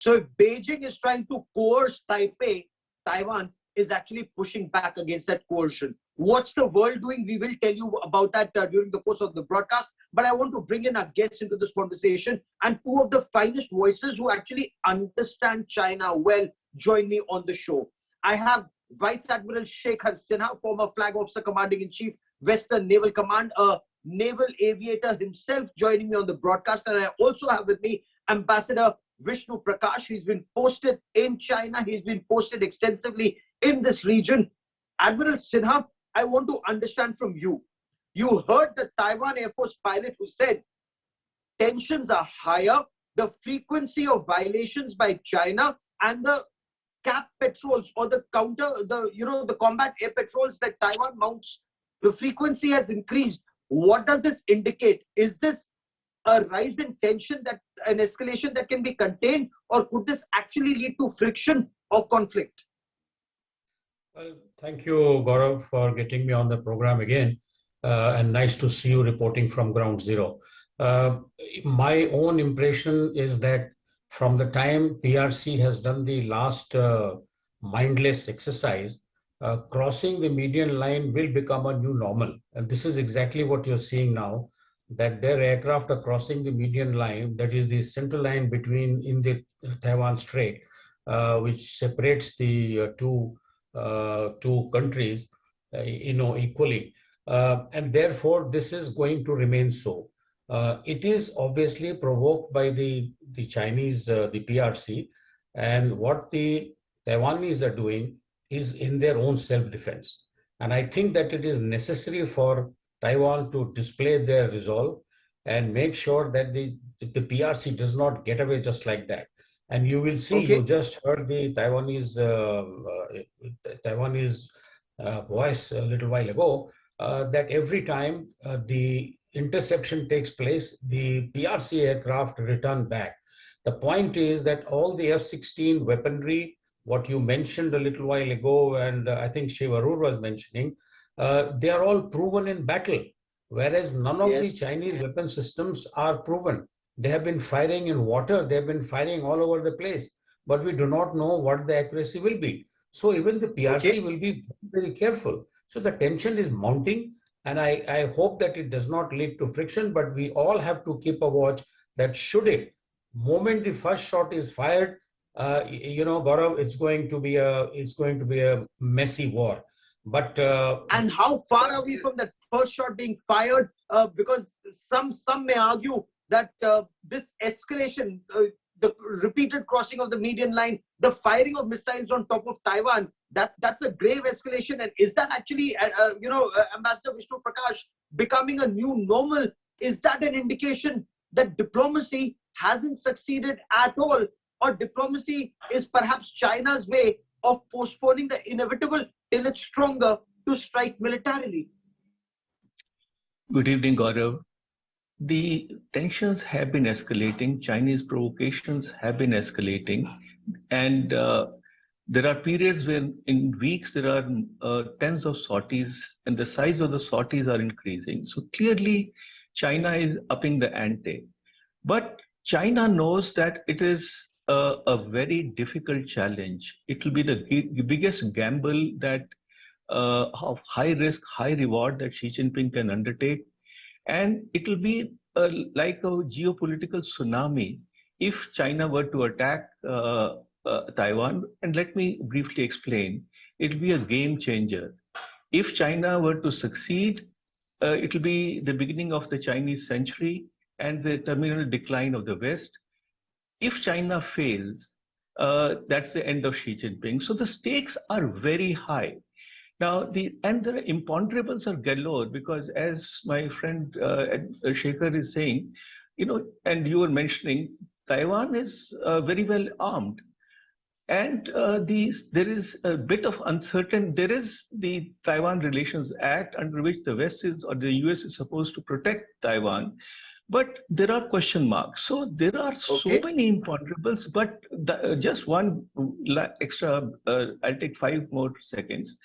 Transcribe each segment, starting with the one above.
So if Beijing is trying to coerce Taipei, Taiwan is actually pushing back against that coercion. What's the world doing? We will tell you about that during the course of the broadcast. But I want to bring in our guests into this conversation, and two of the finest voices who actually understand China well join me on the show. I have Vice Admiral Shekhar Sinha, former Flag Officer Commanding-in-Chief, Western Naval Command, a naval aviator himself, joining me on the broadcast. And I also have with me Ambassador Vishnu Prakash. He's been posted in China. He's been posted extensively in this region. Admiral Sinha, I want to understand from you. You heard the Taiwan Air Force pilot who said tensions are higher, the frequency of violations by China and the cap patrols or the combat air patrols that Taiwan mounts, the frequency has increased. What does this indicate? Is this a rise in tension, that an escalation that can be contained, or could this actually lead to friction or conflict? Well, thank you, Gaurav, for getting me on the program again, and nice to see you reporting from ground zero. My own impression is that from the time PRC has done the last mindless exercise, crossing the median line will become a new normal. And this is exactly what you're seeing now, that their aircraft are crossing the median line, that is the central line in the Taiwan Strait, which separates the two countries, equally. And therefore, this is going to remain so. It is obviously provoked by the Chinese, the PRC, and what the Taiwanese are doing is in their own self-defense. And I think that it is necessary for Taiwan to display their resolve and make sure that the PRC does not get away just like that. And you will see, you just heard the Taiwanese voice a little while ago, that every time the interception takes place, the PRC aircraft return back. The point is that all the F-16 weaponry, what you mentioned a little while ago, and I think Shiv Arur was mentioning, they are all proven in battle, whereas none of the Chinese weapon systems are proven. They have been firing in water, they have been firing all over the place, but we do not know what the accuracy will be. So even the PRC will be very careful. So the tension is mounting, and I hope that it does not lead to friction, but we all have to keep a watch that should it, moment the first shot is fired, Gaurav, it's going to be a messy war. But and how far are we from that first shot being fired? Because some may argue that this escalation, the repeated crossing of the median line, the firing of missiles on top of Taiwan, that's a grave escalation. And is that actually, Ambassador Vishnu Prakash, becoming a new normal? Is that an indication that diplomacy hasn't succeeded at all, or diplomacy is perhaps China's way of postponing the inevitable till it's stronger to strike militarily? Good evening, Gaurav. The tensions have been escalating, Chinese provocations have been escalating, and there are periods when in weeks there are tens of sorties, and the size of the sorties are increasing. So clearly China is upping the ante. But China knows that it is a very difficult challenge. It will be the biggest gamble that of high risk, high reward that Xi Jinping can undertake. And it will be like a geopolitical tsunami if China were to attack Taiwan. And let me briefly explain. It will be a game changer. If China were to succeed, it will be the beginning of the Chinese century and the terminal decline of the West. If China fails, that's the end of Xi Jinping. So the stakes are very high. Now, the imponderables are galore, because as my friend Shekhar is saying, and you were mentioning, Taiwan is very well armed. And there is a bit of uncertainty. There is the Taiwan Relations Act, under which the West is, or the US is supposed to protect Taiwan. But there are question marks. So there are so many imponderables, but just one extra, I'll take 5 more seconds.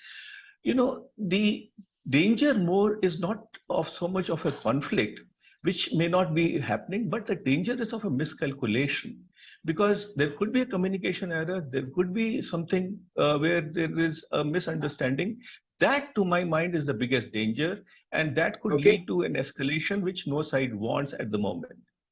The danger more is not of so much of a conflict, which may not be happening, but the danger is of a miscalculation. because there could be a communication error, there could be something where there is a misunderstanding. That, to my mind, is the biggest danger, and that could Okay. lead to an escalation which no side wants at the moment.